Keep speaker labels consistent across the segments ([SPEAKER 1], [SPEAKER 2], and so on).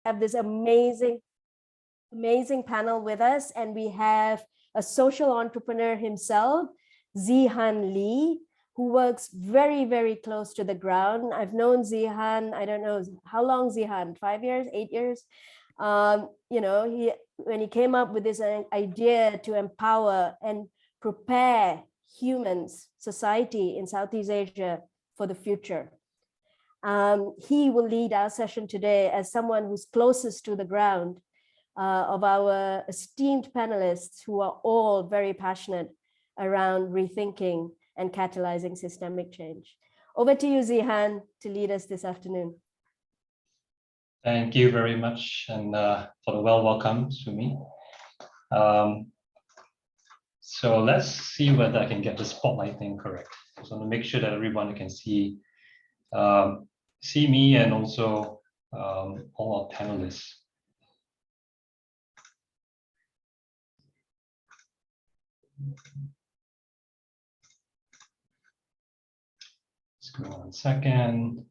[SPEAKER 1] have this amazing panel with us, and we have a social entrepreneur himself, ZHIHAN Lee, who works very, very close to the ground. I've known ZHIHAN, I don't know how long, ZHIHAN, 5 years, 8 years? You know, when he came up with this idea to empower and prepare humans, society in Southeast Asia for the future. He will lead our session today as someone who's closest to the ground of our esteemed panelists who are all very passionate around rethinking and catalyzing systemic change. Over to you, ZHIHAN, to lead us this afternoon.
[SPEAKER 2] Thank you very much, and for the welcome to me. So let's see whether I can get the spotlight thing correct. So to make sure that everyone can see me and also all our panelists. Just give me 1 second.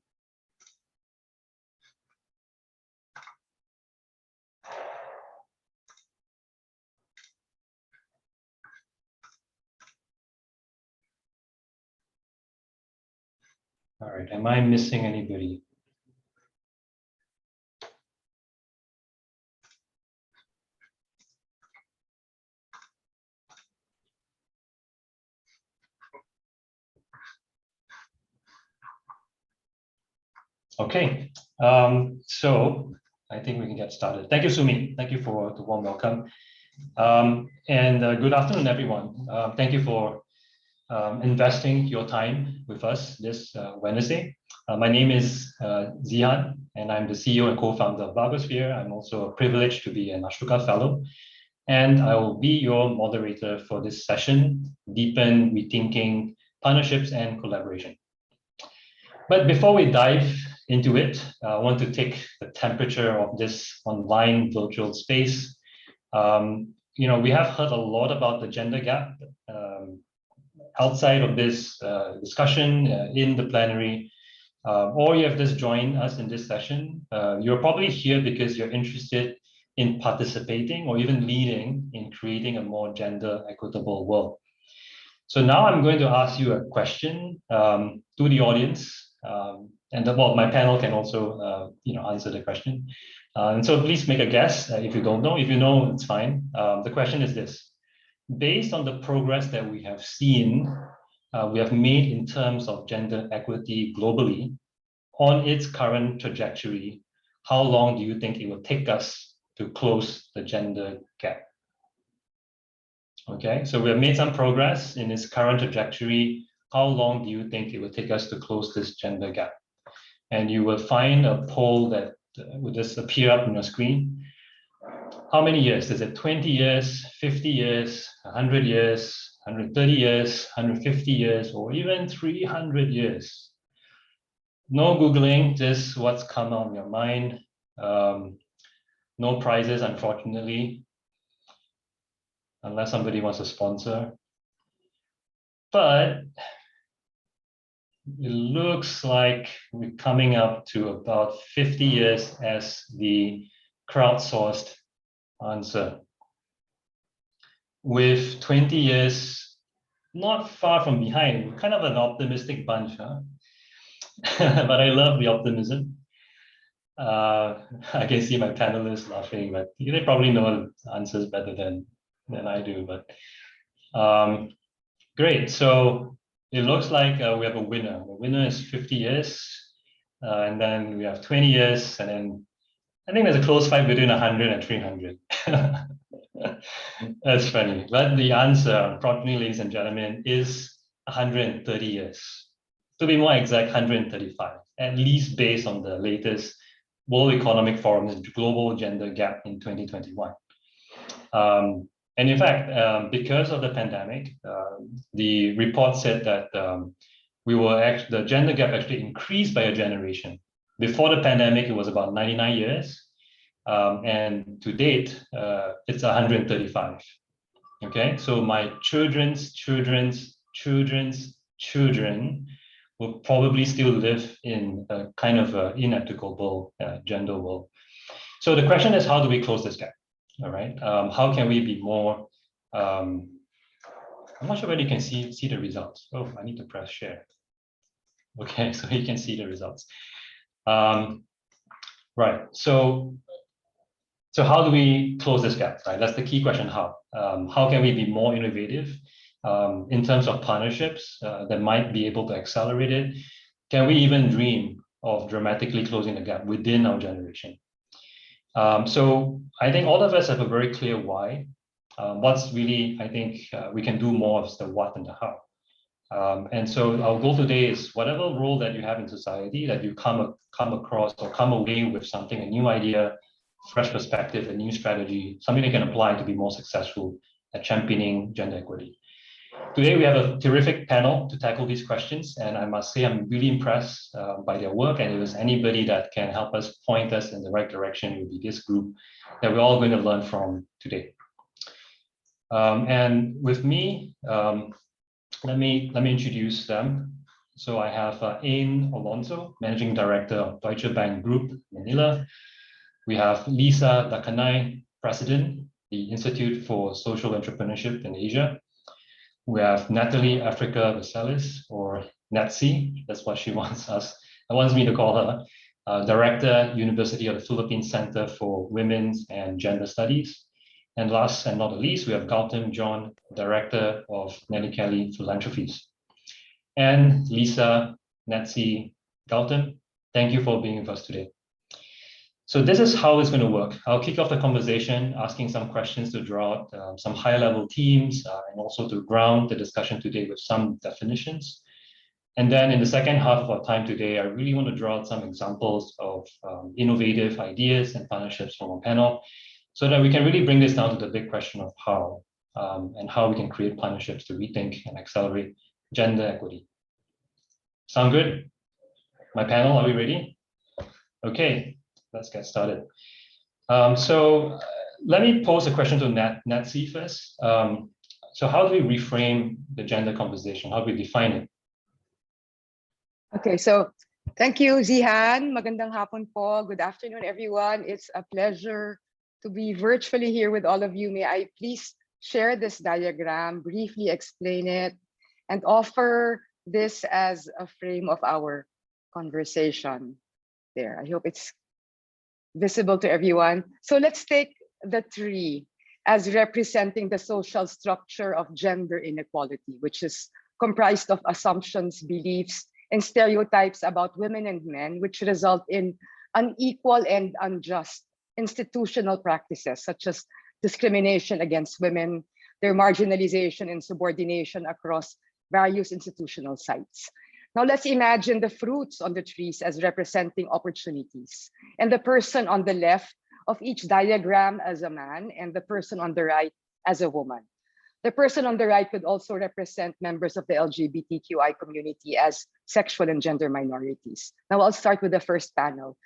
[SPEAKER 2] All right, am I missing anybody? Okay, so I think we can get started. Thank you, Sumi. Thank you for the warm welcome. Good afternoon, everyone. Thank you for investing your time with us this Wednesday. My name is ZHIHAN, and I'm the CEO and co-founder of Bagosphere. I'm also privileged to be an Ashoka Fellow, and I will be your moderator for this session, Deepen, Rethinking, Partnerships and Collaboration. But before we dive into it, I want to take the temperature of this online virtual space. You know, we have heard a lot about the gender gap outside of this discussion in the plenary, or you have just joined us in this session. You're probably here because you're interested in participating or even leading in creating a more gender equitable world. So now I'm going to ask you a question to the audience, my panel can also answer the question. And so please make a guess if you don't know. If you know, it's fine. The question is this: based on the progress that we have seen, we have made in terms of gender equity globally, on its current trajectory, how long do you think it will take us to close the gender gap? Okay, so we have made some progress in its current trajectory. How long do you think it will take us to close this gender gap? And you will find a poll that will just appear up on your screen. How many years? Is it 20 years, 50 years, 100 years, 130 years, 150 years, or even 300 years? No Googling, just what's come on your mind. No prizes, unfortunately, unless somebody wants to sponsor. But it looks like we're coming up to about 50 years as the crowdsourced answer, with 20 years not far from behind. We're kind of an optimistic bunch, huh? But I love the optimism. I can see my panelists laughing, but they probably know the answers better than I do. But great. So it looks like we have a winner. The winner is 50 years, and then we have 20 years, and then I think there's a close fight between 100 and 300. That's funny. But the answer, unfortunately, ladies and gentlemen, is 130 years. To be more exact, 135, at least based on the latest World Economic Forum's Global Gender Gap in 2021. And in fact, because of the pandemic, the report said that the gender gap actually increased by a generation. Before the pandemic, it was about 99 years. And to date, it's 135. Okay, so my children's children will probably still live in a kind of inequitable gender world. So the question is, how do we close this gap? All right. How can we be more? I'm not sure whether you can see the results. Oh, I need to press share. Okay, so you can see the results. Right. So how do we close this gap? Right. That's the key question. How? How can we be more innovative in terms of partnerships that might be able to accelerate it? Can we even dream of dramatically closing the gap within our generation? So I think all of us have a very clear why. What's really, I think, we can do more of the what and the how. And so our goal today is whatever role that you have in society, that you come across or come away with something, a new idea, fresh perspective, a new strategy, something you can apply to be more successful at championing gender equity. Today, we have a terrific panel to tackle these questions, and I must say I'm really impressed by their work, and if there's anybody that can help us point us in the right direction, it would be this group that we're all going to learn from today. And with me, let me introduce them. So I have ALONSO, Managing Director of Deutsche Bank Group, Manila. We have Lisa DACANAY, President, the Institute for Social Entrepreneurship in Asia. We have NATHALIE AFRICA-VERCELES, or NATSI, that's what she wants me to call her, Director, University of the Philippines Center for Women's and Gender Studies. And last and not the least, we have GAUTAM John, Director of Nilekani Philanthropies. And Lisa, NATSI, GAUTAM, thank you for being with us today. So this is how it's going to work. I'll kick off the conversation, asking some questions to draw out some high-level themes and also to ground the discussion today with some definitions. And then in the second half of our time today, I really want to draw out some examples of innovative ideas and partnerships from our panel, so that we can really bring this down to the big question of how, and how we can create partnerships to rethink and accelerate gender equity. Sound good? My panel, are we ready? Okay, let's get started. So let me pose a question to NATSI first. So how do we reframe the gender conversation? How do we define it?
[SPEAKER 3] Okay, so thank you, ZHIHAN. Magandang hapon po. Good afternoon, everyone. It's a pleasure to be virtually here with all of you. May I please share this diagram, briefly explain it, and offer this as a frame of our conversation. There, I hope it's visible to everyone. So let's take the tree as representing the social structure of gender inequality, which is comprised of assumptions, beliefs, and stereotypes about women and men, which result in unequal and unjust institutional practices, such as discrimination against women, their marginalization and subordination across various institutional sites. Now let's imagine the fruits on the trees as representing opportunities, and the person on the left of each diagram as a man, and the person on the right as a woman. The person on the right could also represent members of the LGBTQI community as sexual and gender minorities. Now I'll start with the first panel.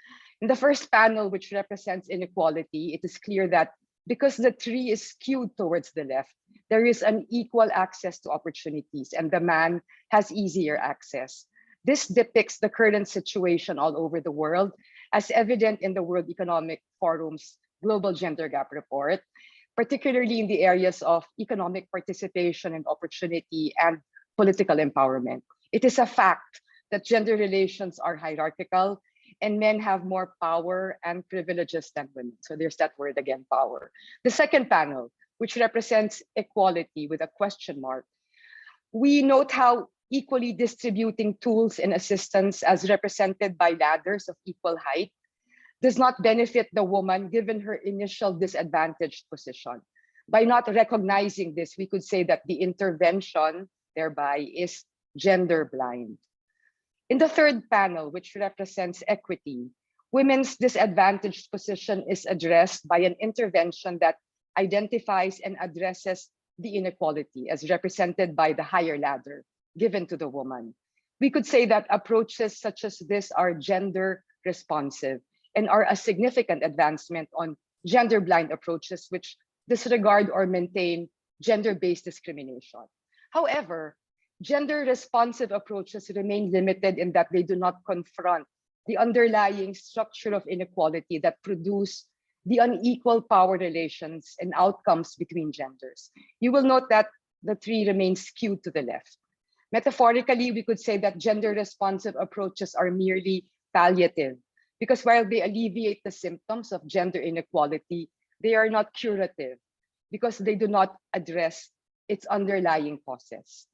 [SPEAKER 3] In the first panel, which represents inequality, it is clear that because the tree is skewed towards the left, there is unequal access to opportunities, and the man has easier access. This depicts the current situation all over the world, as evident in the World Economic Forum's Global Gender Gap Report, particularly in the areas of economic participation and opportunity and political empowerment. It is a fact that gender relations are hierarchical, and men have more power and privileges than women. So there's that word again, power. The second panel, which represents equality with a question mark, we note how equally distributing tools and assistance as represented by ladders of equal height does not benefit the woman given her initial disadvantaged position. By not recognizing this, we could say that the intervention thereby is gender blind. In the third panel, which represents equity, women's disadvantaged position is addressed by an intervention that identifies and addresses the inequality as represented by the higher ladder given to the woman. We could say that approaches such as this are gender responsive and are a significant advancement on gender blind approaches which disregard or maintain gender-based discrimination. However, gender responsive approaches remain limited in that they do not confront the underlying structure of inequality that produce the unequal power relations and outcomes between genders. You will note that the tree remains skewed to the left. Metaphorically, we could say that gender-responsive approaches are merely palliative, because while they alleviate the symptoms of gender inequality, they are not curative, because they do not address its underlying causes.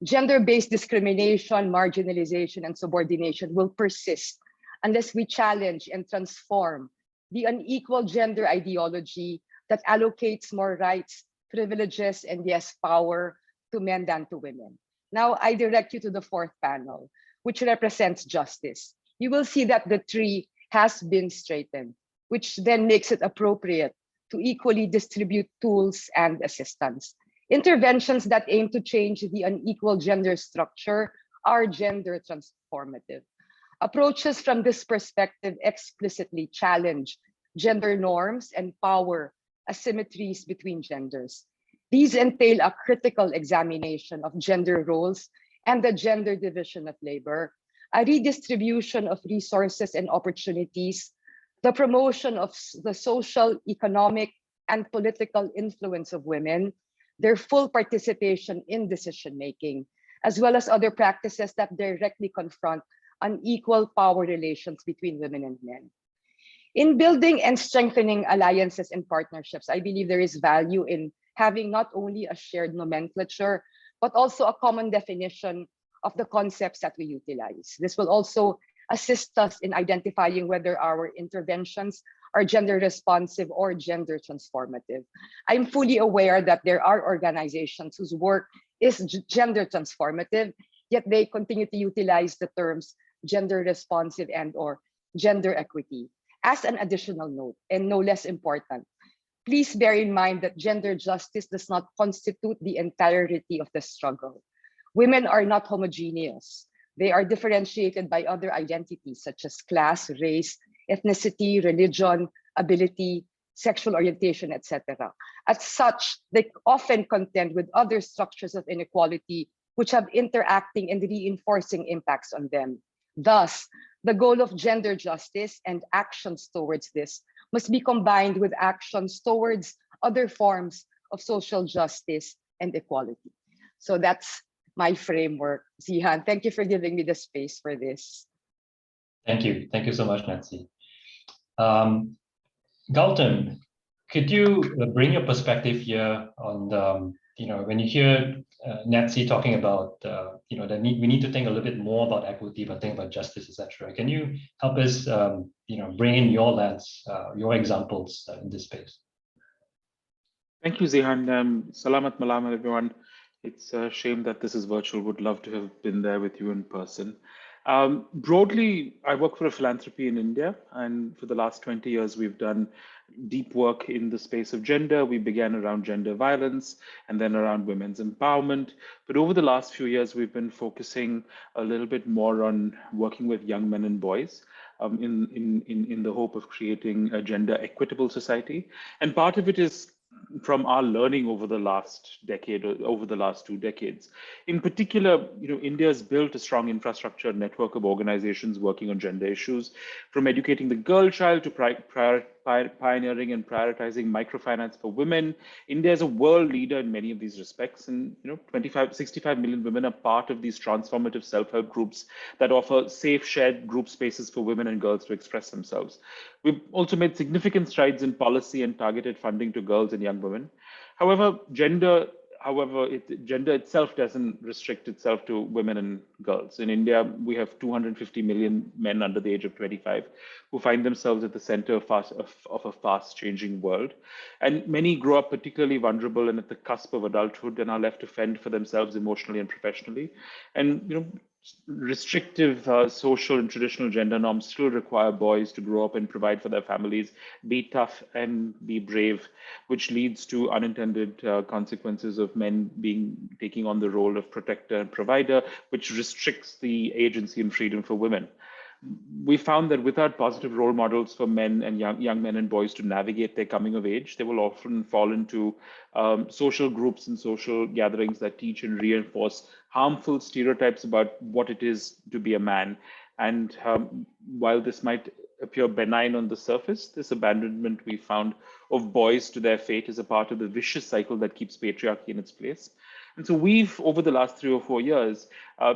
[SPEAKER 3] Gender-based discrimination, marginalization, and subordination will persist unless we challenge and transform the unequal gender ideology that allocates more rights, privileges, and yes, power to men than to women. Now, I direct you to the fourth panel, which represents justice. You will see that the tree has been straightened, which then makes it appropriate to equally distribute tools and assistance. Interventions that aim to change the unequal gender structure are gender transformative. Approaches from this perspective explicitly challenge gender norms and power asymmetries between genders. These entail a critical examination of gender roles and the gender division of labor, a redistribution of resources and opportunities, the promotion of the social, economic, and political influence of women, their full participation in decision-making, as well as other practices that directly confront unequal power relations between women and men. In building and strengthening alliances and partnerships, I believe there is value in having not only a shared nomenclature, but also a common definition of the concepts that we utilize. This will also assist us in identifying whether our interventions are gender responsive or gender transformative. I'm fully aware that there are organizations whose work is gender transformative, yet they continue to utilize the terms gender responsive and or gender equity. As an additional note, and no less important, please bear in mind that gender justice does not constitute the entirety of the struggle. Women are not homogeneous. They are differentiated by other identities such as class, race, ethnicity, religion, ability, sexual orientation, etc. As such, they often contend with other structures of inequality which have interacting and reinforcing impacts on them. Thus, the goal of gender justice and actions towards this must be combined with actions towards other forms of social justice and equality. So that's my framework. ZHIHAN, thank you for giving me the space for this.
[SPEAKER 2] Thank you. Thank you so much, Nancy. Gautam, could you bring your perspective here on the, when you hear Nancy talking about, that we need to think a little bit more about equity, but think about justice, etc. Can you help us, bring in your lens, your examples in this space?
[SPEAKER 4] Thank you, ZHIHAN. Salamat malam, everyone. It's a shame that this is virtual. Would love to have been there with you in person. Broadly, I work for a philanthropy in India, and for the last 20 years, we've done deep work in the space of gender. We began around gender violence and then around women's empowerment. But over the last few years, we've been focusing a little bit more on working with young men and boys in the hope of creating a gender equitable society. And part of it is from our learning over the last decade or over the last 2 decades. In particular, India has built a strong infrastructure network of organizations working on gender issues, from educating the girl child to pioneering and prioritizing microfinance for women. India is a world leader in many of these respects, and 65 million women are part of these transformative self-help groups that offer safe, shared group spaces for women and girls to express themselves. We've also made significant strides in policy and targeted funding to girls and young women. However, gender itself doesn't restrict itself to women and girls. In India, we have 250 million men under the age of 25 who find themselves at the center of a fast-changing world. And many grow up particularly vulnerable and at the cusp of adulthood and are left to fend for themselves emotionally and professionally. And restrictive social and traditional gender norms still require boys to grow up and provide for their families, be tough and be brave, which leads to unintended consequences of men taking on the role of protector and provider, which restricts the agency and freedom for women. We found that without positive role models for men and young men and boys to navigate their coming of age, they will often fall into social groups and social gatherings that teach and reinforce harmful stereotypes about what it is to be a man. And while this might appear benign on the surface, this abandonment we found of boys to their fate is a part of the vicious cycle that keeps patriarchy in its place. And so we've, over the last 3 or 4 years,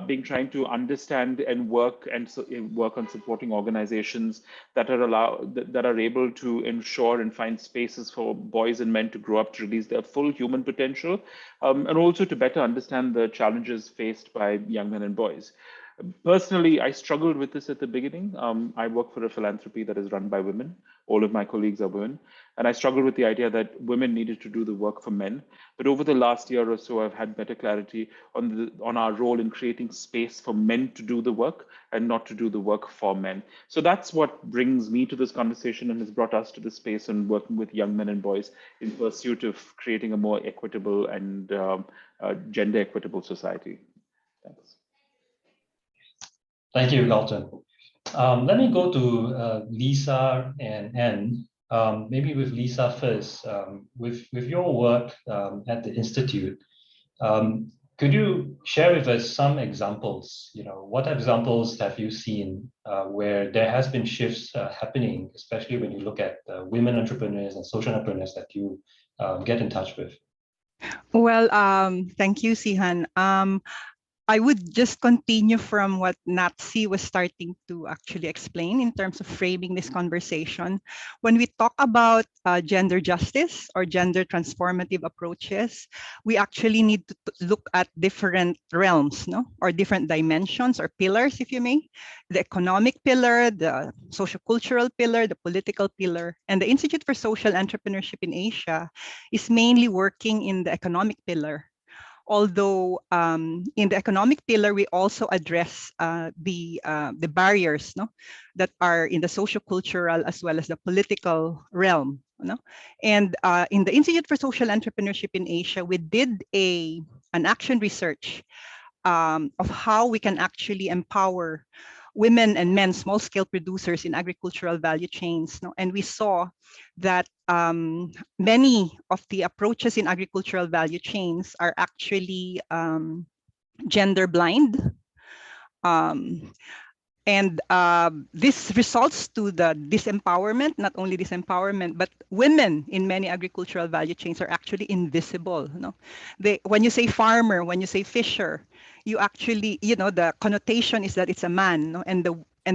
[SPEAKER 4] been trying to understand and work on supporting organizations that are able to ensure and find spaces for boys and men to grow up to release their full human potential, and also to better understand the challenges faced by young men and boys. Personally, I struggled with this at the beginning. I work for a philanthropy that is run by women. All of my colleagues are women. And I struggled with the idea that women needed to do the work for men. But over the last year or so, I've had better clarity on our role in creating space for men to do the work and not to do the work for men. So that's what brings me to this conversation and has brought us to this space and working with young men and boys in pursuit of creating a more equitable and gender equitable society. Thanks.
[SPEAKER 2] Thank you, Gautam. Let me go to Lisa and Anne. Maybe with Lisa first. With your work at the Institute, could you share with us some examples? What examples have you seen where there has been shifts happening, especially when you look at women entrepreneurs and social entrepreneurs that you get in touch with?
[SPEAKER 5] Well, thank you, ZHIHAN. I would just continue from what NATHALIE was starting to actually explain in terms of framing this conversation. When we talk about gender justice or gender transformative approaches, we actually need to look at different realms, or different dimensions or pillars, if you may. The economic pillar, the social-cultural pillar, the political pillar. And the Institute for Social Entrepreneurship in Asia is mainly working in the economic pillar. Although in the economic pillar, we also address the barriers that are in the socio-cultural as well as the political realm. And in the Institute for Social Entrepreneurship in Asia, we did an action research of how we can actually empower women and men, small-scale producers in agricultural value chains. And we saw that many of the approaches in agricultural value chains are actually gender blind. And this results to the disempowerment, not only disempowerment, but women in many agricultural value chains are actually invisible. When you say farmer, when you say fisher, you actually, the connotation is that it's a man, and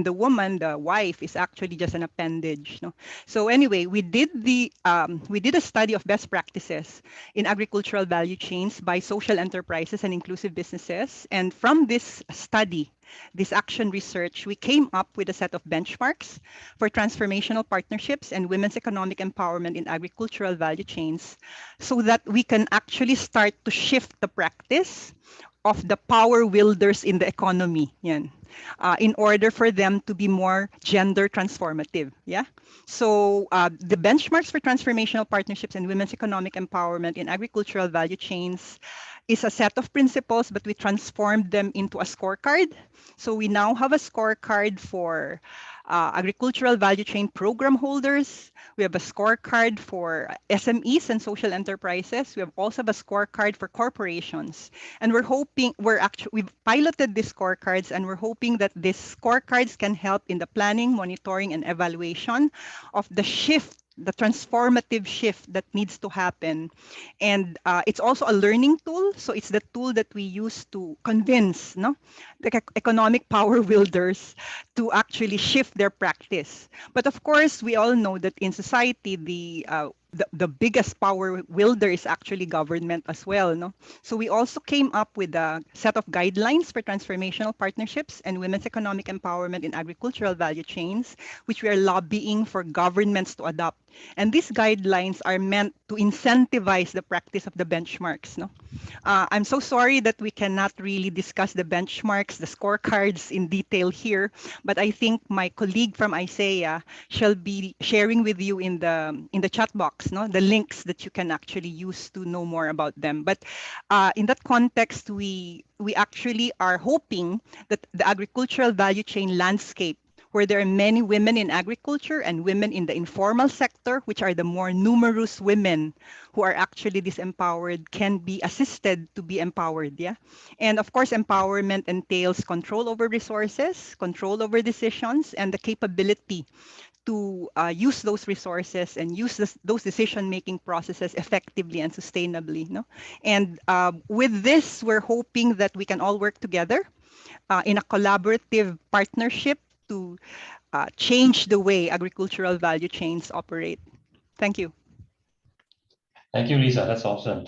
[SPEAKER 5] the woman, the wife, is actually just an appendage. So anyway, we did a study of best practices in agricultural value chains by social enterprises and inclusive businesses. And from this study, this action research, we came up with a set of benchmarks for transformational partnerships and women's economic empowerment in agricultural value chains, so that we can actually start to shift the practice of the power wielders in the economy, in order for them to be more gender transformative. So the benchmarks for transformational partnerships and women's economic empowerment in agricultural value chains is a set of principles, but we transformed them into a scorecard. So we now have a scorecard for agricultural value chain program holders. We have a scorecard for SMEs and social enterprises. We also have a scorecard for corporations. And we've piloted these scorecards, and we're hoping that these scorecards can help in the planning, monitoring, and evaluation of the shift, the transformative shift that needs to happen. And it's also a learning tool. So it's the tool that we use to convince the economic power wielders to actually shift their practice. But of course, we all know that in society, the biggest power wielder is actually government as well. So we also came up with a set of guidelines for transformational partnerships and women's economic empowerment in agricultural value chains, which we are lobbying for governments to adopt. And these guidelines are meant to incentivize the practice of the benchmarks. I'm so sorry that we cannot really discuss the benchmarks, the scorecards in detail here, but I think my colleague from ISEA shall be sharing with you in the chat box the links that you can actually use to know more about them. But in that context, we actually are hoping that the agricultural value chain landscape where there are many women in agriculture and women in the informal sector, which are the more numerous women who are actually disempowered, can be assisted to be empowered. Yeah. And of course, empowerment entails control over resources, control over decisions, and the capability to use those resources and use those decision-making processes effectively and sustainably. No? And with this, we're hoping that we can all work together in a collaborative partnership to change the way agricultural value chains operate. Thank you.
[SPEAKER 2] Thank you, Lisa. That's awesome.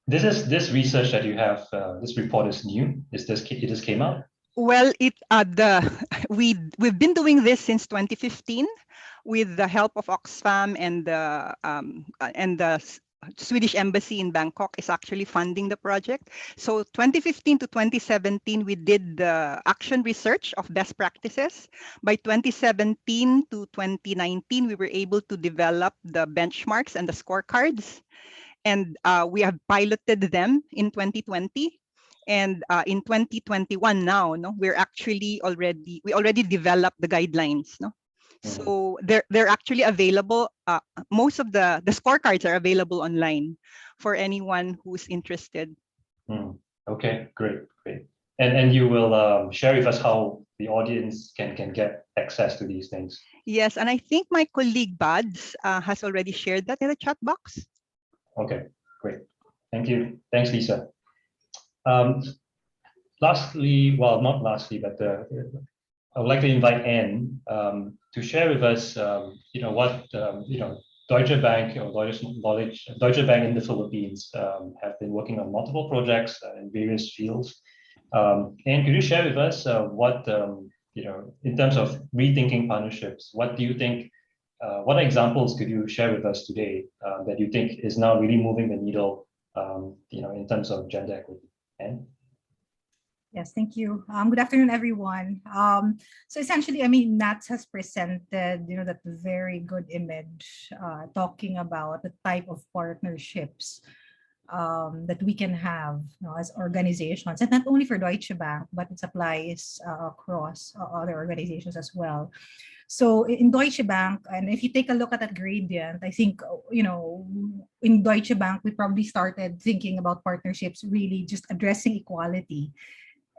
[SPEAKER 2] This research that you have, this report is new. It just came out?
[SPEAKER 5] Well, we've been doing this since 2015 with the help of Oxfam and the Swedish Embassy in Bangkok is actually funding the project. So 2015 to 2017, we did the action research of best practices. By 2017 to 2019, we were able to develop the benchmarks and the scorecards. And we have piloted them in 2020. And in 2021 now, we already developed the guidelines. So they're actually available. Most of the scorecards are available online for anyone who's interested.
[SPEAKER 2] Okay, great. And you will share with us how the audience can get access to these things.
[SPEAKER 5] Yes, and I think my colleague Bads has already shared that in the chat box.
[SPEAKER 2] Okay, great. Thank you. Thanks, Lisa. Lastly, well, not lastly, but I would like to invite Anne to share with us, what Deutsche Bank or Deutsche Bank in the Philippines have been working on multiple projects in various fields. Anne, could you share with us what in terms of rethinking partnerships, what do you think? What examples could you share with us today that you think is now really moving the needle, in terms of gender equity? Anne?
[SPEAKER 6] Yes, thank you. Good afternoon, everyone. So essentially, I mean, Nats has presented, that very good image talking about the type of partnerships that we can have as organizations, and not only for Deutsche Bank, but it applies across other organizations as well. So in Deutsche Bank, and if you take a look at that gradient, I think, in Deutsche Bank, we probably started thinking about partnerships really just addressing equality,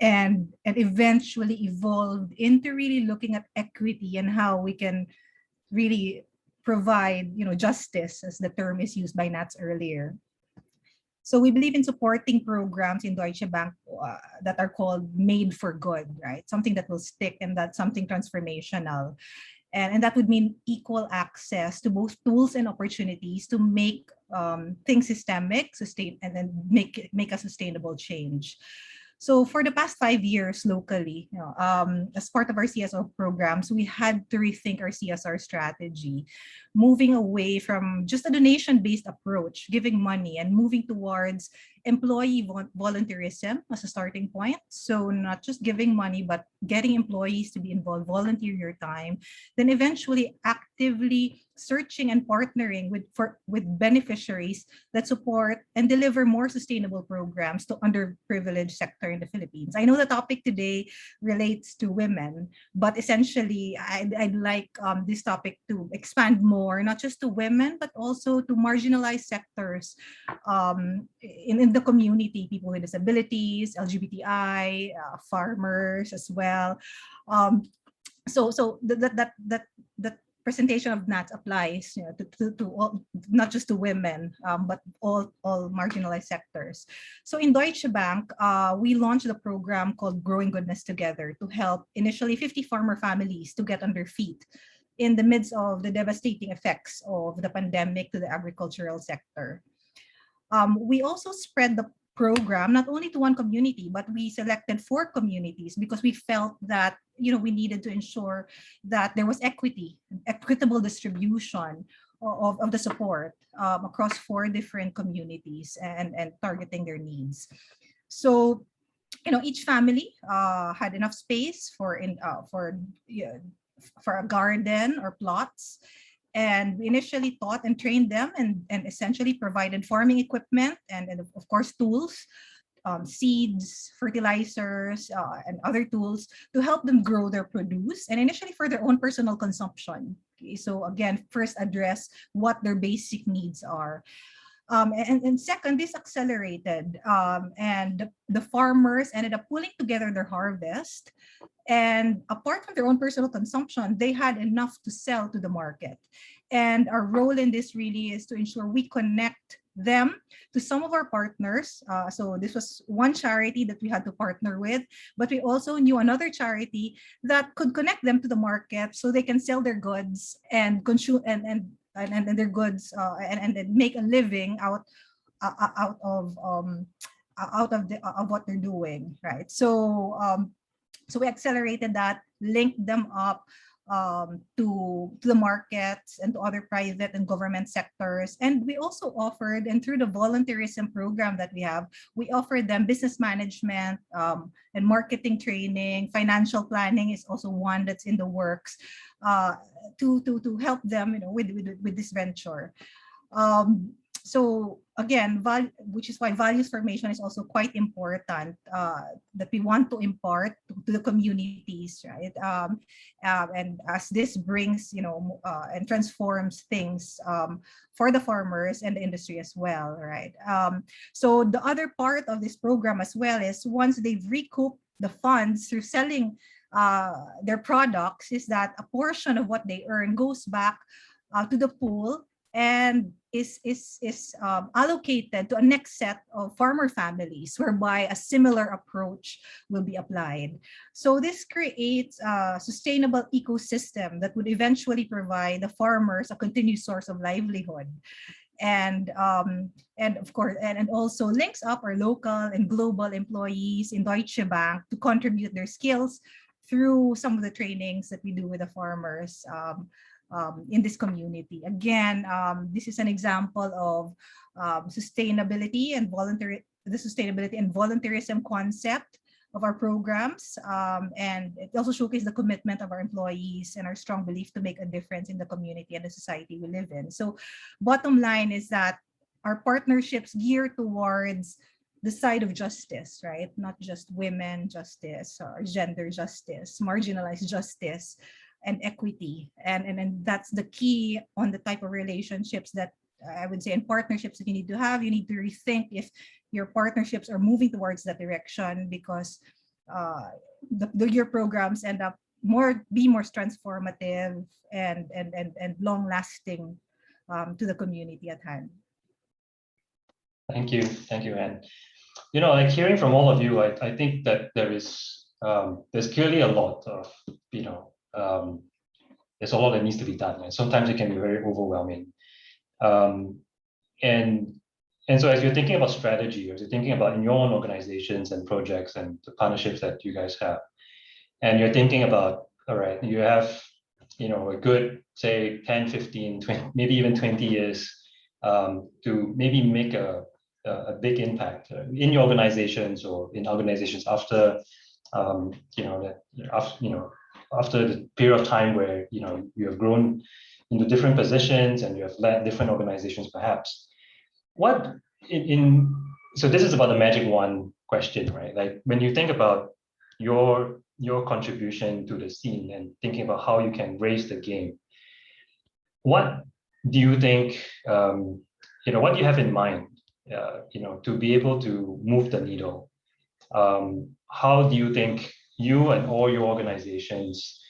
[SPEAKER 6] and eventually evolved into really looking at equity and how we can really provide, justice, as the term is used by Nats earlier. So we believe in supporting programs in Deutsche Bank that are called made for good, right? Something that will stick, and that's something transformational. And that would mean equal access to both tools and opportunities to make things systemic, and then make a sustainable change. So for the past 5 years locally, as part of our CSR programs, we had to rethink our CSR strategy, moving away from just a donation-based approach, giving money, and moving towards employee volunteerism as a starting point. So not just giving money, but getting employees to be involved, volunteer your time, then eventually actively searching and partnering with beneficiaries that support and deliver more sustainable programs to underprivileged sector in the Philippines. I know the topic today relates to women, but essentially I'd like this topic to expand more, not just to women, but also to marginalized sectors in the community, people with disabilities, LGBTI, farmers as well. So that presentation of Nats applies, to all, not just to women, but all marginalized sectors. So in Deutsche Bank, we launched a program called Growing Goodness Together to help initially 50 farmer families to get on their feet in the midst of the devastating effects of the pandemic to the agricultural sector. We also spread the program not only to one community, but we selected 4 communities because we felt that we needed to ensure that there was equitable distribution of the support across 4 different communities and targeting their needs. So each family had enough space for a garden or plots. And we initially taught and trained them and essentially provided farming equipment and of course tools seeds, fertilizers, and other tools to help them grow their produce, and initially for their own personal consumption. Okay, so again, first address what their basic needs are. And second, this accelerated, and the farmers ended up pulling together their harvest. And apart from their own personal consumption, they had enough to sell to the market. And our role in this really is to ensure we connect them to some of our partners. So this was one charity that we had to partner with, but we also knew another charity that could connect them to the market so they can sell their goods and consume and their goods and make a living out of what they're doing, right? So so we accelerated that, linked them up to the markets and to other private and government sectors. And we also offered, and through the volunteerism program that we have, we offered them business management and marketing training. Financial planning is also one that's in the works to help them, you know, with this venture. So again, which is why values formation is also quite important, that we want to impart to the communities, right? And as this brings, you know, and transforms things for the farmers and the industry as well, right? So the other part of this program as well is once they've recouped the funds through selling their products, is that a portion of what they earn goes back to the pool and is allocated to a next set of farmer families, whereby a similar approach will be applied. So this creates a sustainable ecosystem that would eventually provide the farmers a continuous source of livelihood. And of course, and also links up our local and global employees in Deutsche Bank to contribute their skills through some of the trainings that we do with the farmers in this community. Again, this is an example of sustainability and volunteerism concept of our programs, and it also showcases the commitment of our employees and our strong belief to make a difference in the community and the society we live in. So bottom line is that our partnerships gear towards the side of justice, right? Not just women justice or gender justice, marginalized justice, and equity. And that's the key on the type of relationships that I would say, and partnerships that you need to have. You need to rethink if your partnerships are moving towards that direction, because your programs end up be more transformative and long lasting to the community at hand.
[SPEAKER 2] Thank you, Anne. You know, like hearing from all of you, I think that there's clearly a lot of, you know, there's a lot that needs to be done, and sometimes it can be very overwhelming. And so as you're thinking about strategy, as you're thinking about in your own organizations and projects and the partnerships that you guys have, and you're thinking about, all right, you have, you know, a good, say 10, 15, 20, maybe even 20 years to maybe make a big impact in your organizations or in organizations after, after the period of time where, you know, you have grown into different positions and you have led different organizations, perhaps. So this is about the magic wand question, right? Like when you think about your contribution to the scene and thinking about how you can raise the game, what do you think, what do you have in mind, to be able to move the needle? How do you think you and all your organizations,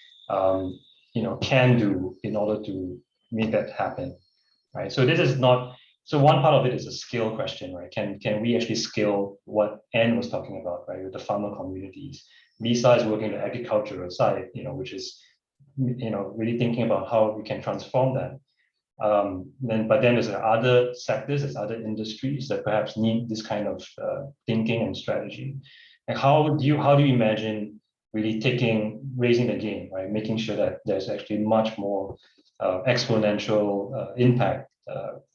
[SPEAKER 2] can do in order to make that happen, right? So this is not, so one part of it is a skill question, right? Can we actually scale what Anne was talking about, right, with the farmer communities? Lisa is working the agricultural side, which is, really thinking about how we can transform that. But then there's other sectors, there's other industries that perhaps need this kind of thinking and strategy. And how do you imagine really raising the game, right? Making sure that there's actually much more exponential impact.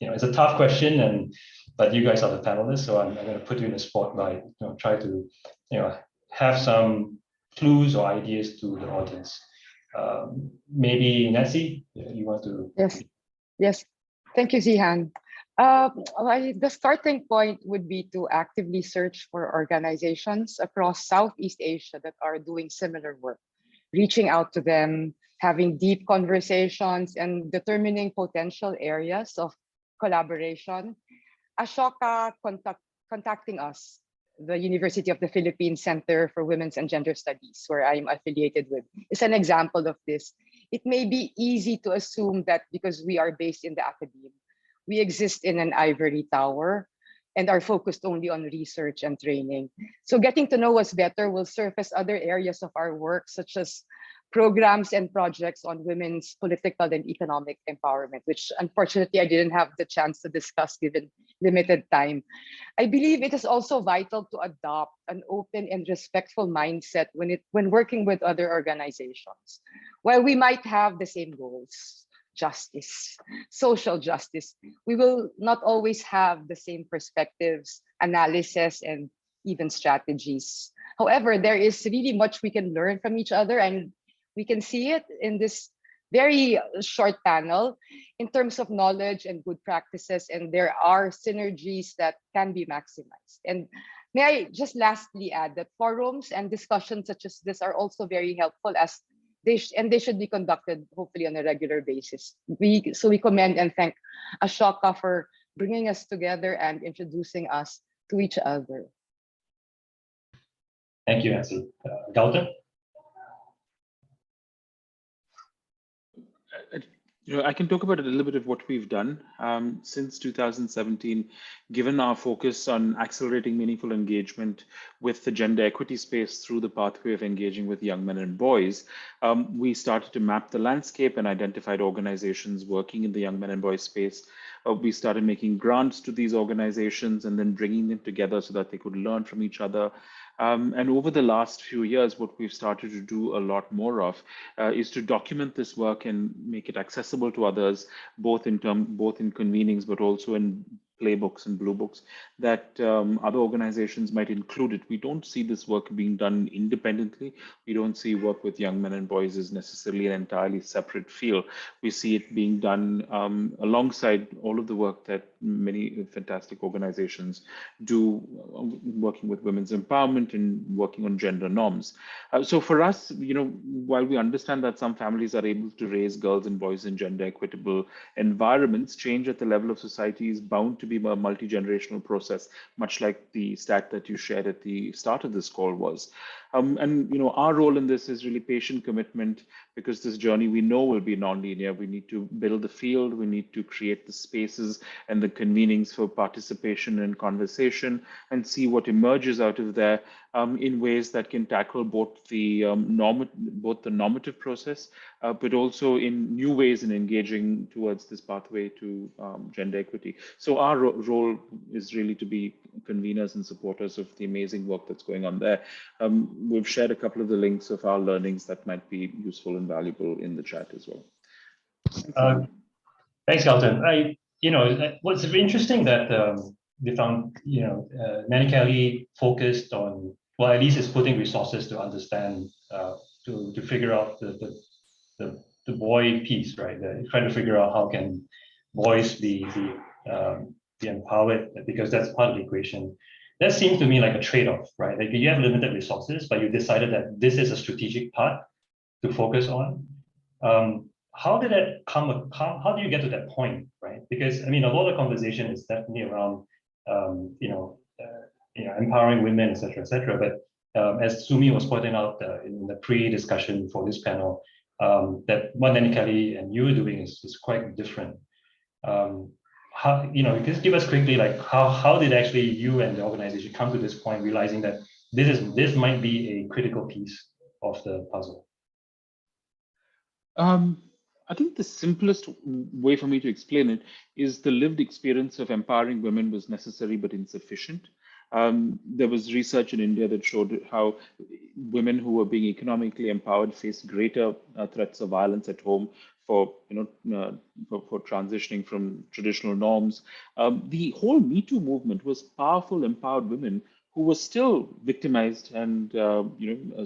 [SPEAKER 2] It's a tough question, but you guys are the panelists, so I'm going to put you in the spotlight. Try to, have some clues or ideas to the audience. Maybe Nancy, you want to?
[SPEAKER 3] Yes. Thank you, ZHIHAN. The starting point would be to actively search for organizations across Southeast Asia that are doing similar work, reaching out to them, having deep conversations, and determining potential areas of collaboration. Ashoka contacting us, the University of the Philippines Center for Women's and Gender Studies, where I'm affiliated with, is an example of this. It may be easy to assume that because we are based in the academe, we exist in an ivory tower and are focused only on research and training. So getting to know us better will surface other areas of our work, such as programs and projects on women's political and economic empowerment, which unfortunately I didn't have the chance to discuss given limited time. I believe it is also vital to adopt an open and respectful mindset when working with other organizations. While we might have the same goals, justice, social justice, we will not always have the same perspectives, analysis, and even strategies. However, there is really much we can learn from each other, and we can see it in this very short panel in terms of knowledge and good practices, and there are synergies that can be maximized. And may I just lastly add that forums and discussions such as this are also very helpful, as they should be conducted hopefully on a regular basis. So we commend and thank Ashoka for bringing us together and introducing us to each other.
[SPEAKER 2] Thank you, Nancy. Gautam?
[SPEAKER 4] I can talk about a little bit of what we've done since 2017, given our focus on accelerating meaningful engagement with the gender equity space through the pathway of engaging with young men and boys. We started to map the landscape and identified organizations working in the young men and boys space. We started making grants to these organizations and then bringing them together so that they could learn from each other. And over the last few years, what we've started to do a lot more of is to document this work and make it accessible to others, both in convenings, but also in playbooks and blue books that other organizations might include it. We don't see this work being done independently. We don't see work with young men and boys as necessarily an entirely separate field. We see it being done alongside all of the work that many fantastic organizations do, working with women's empowerment and working on gender norms. So for us, while we understand that some families are able to raise girls and boys in gender equitable environments, change at the level of society is bound to be a multi-generational process, much like the stat that you shared at the start of this call was. And our role in this is really patient commitment, because this journey we know will be non-linear. We need to build the field, we need to create the spaces and the convenings for participation and conversation, and see what emerges out of there in ways that can tackle both the normative process, but also in new ways in engaging towards this pathway to gender equity. So our role is really to be conveners and supporters of the amazing work that's going on there. We've shared a couple of the links of our learnings that might be useful and valuable in the chat as well.
[SPEAKER 2] Thanks, Gautam. What's interesting that we found, Nilekani focused on, well, at least is putting resources to understand, to figure out the boy piece, right? Trying to figure out how can boys be empowered, because that's part of the equation. That seems to me like a trade-off, right? Like you have limited resources, but you decided that this is a strategic part to focus on. How did that come? How do you get to that point, right? Because a lot of conversation is definitely around, empowering women, etc., etc. But as Sumi was pointing out in the pre-discussion for this panel, that what Nilekani and you are doing is quite different. Just give us quickly, like how did actually you and the organization come to this point, realizing that this might be a critical piece of the puzzle?
[SPEAKER 4] I think the simplest way for me to explain it is the lived experience of empowering women was necessary but insufficient. There was research in India that showed how women who were being economically empowered faced greater threats of violence at home for transitioning from traditional norms. The whole Me Too movement was powerful, empowered women who were still victimized and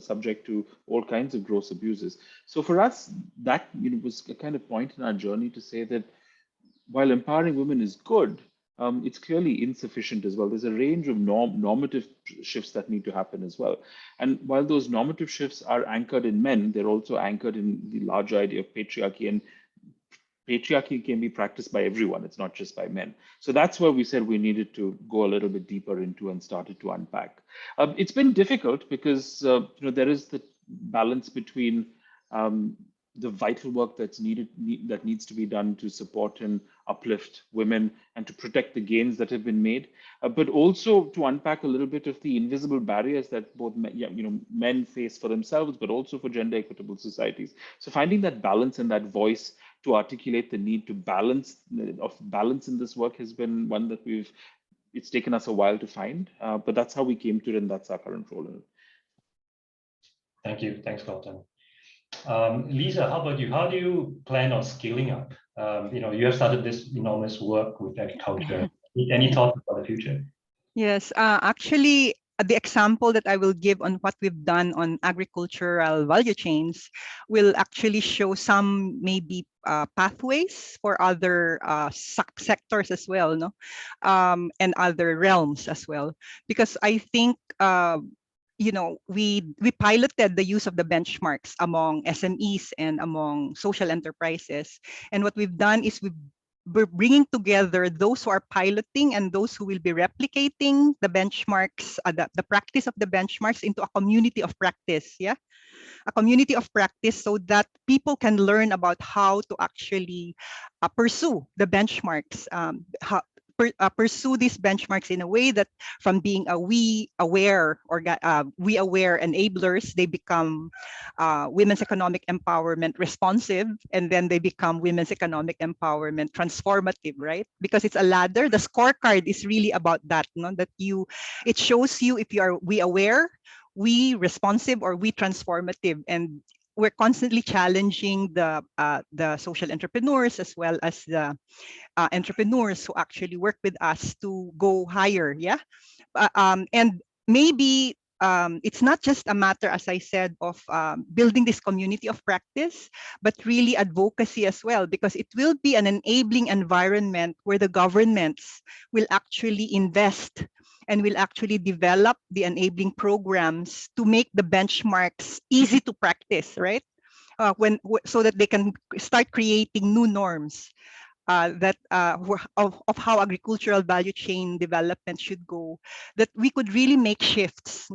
[SPEAKER 4] subject to all kinds of gross abuses. So for us, that was a kind of point in our journey to say that while empowering women is good, it's clearly insufficient as well. There's a range of normative shifts that need to happen as well. And while those normative shifts are anchored in men, they're also anchored in the larger idea of patriarchy. And patriarchy can be practiced by everyone. It's not just by men. So that's where we said we needed to go a little bit deeper into and started to unpack. It's been difficult because there is the balance between the vital work that's that needs to be done to support and uplift women and to protect the gains that have been made, but also to unpack a little bit of the invisible barriers that both men face for themselves, but also for gender equitable societies. So finding that balance and that voice to articulate the need to balance in this work has been one that it's taken us a while to find, but that's how we came to it, and that's our current role in it.
[SPEAKER 2] Thank you. Thanks, Gautam. Lisa, how about you? How do you plan on scaling up? You have started this enormous work with agriculture. Any thoughts about the future?
[SPEAKER 5] Yes, actually, the example that I will give on what we've done on agricultural value chains will actually show some maybe pathways for other sectors as well, no, and other realms as well. Because I think we piloted the use of the benchmarks among SMEs and among social enterprises, and what we've done is we're bringing together those who are piloting and those who will be replicating the benchmarks, the practice of the benchmarks into a community of practice, a community of practice, so that people can learn about how to actually pursue the benchmarks, pursue these benchmarks in a way that from being a we aware enablers, they become women's economic empowerment responsive, and then they become women's economic empowerment transformative, right? Because it's a ladder. The scorecard is really about that, it shows you if you are we aware, we responsive, or we transformative. And we're constantly challenging the social entrepreneurs as well as the entrepreneurs who actually work with us to go higher, and maybe it's not just a matter, as I said, of building this community of practice, but really advocacy as well, because it will be an enabling environment where the governments will actually invest and will actually develop the enabling programs to make the benchmarks easy to practice, right? So that they can start creating new norms of how agricultural value chain development should go, that we could really make shifts,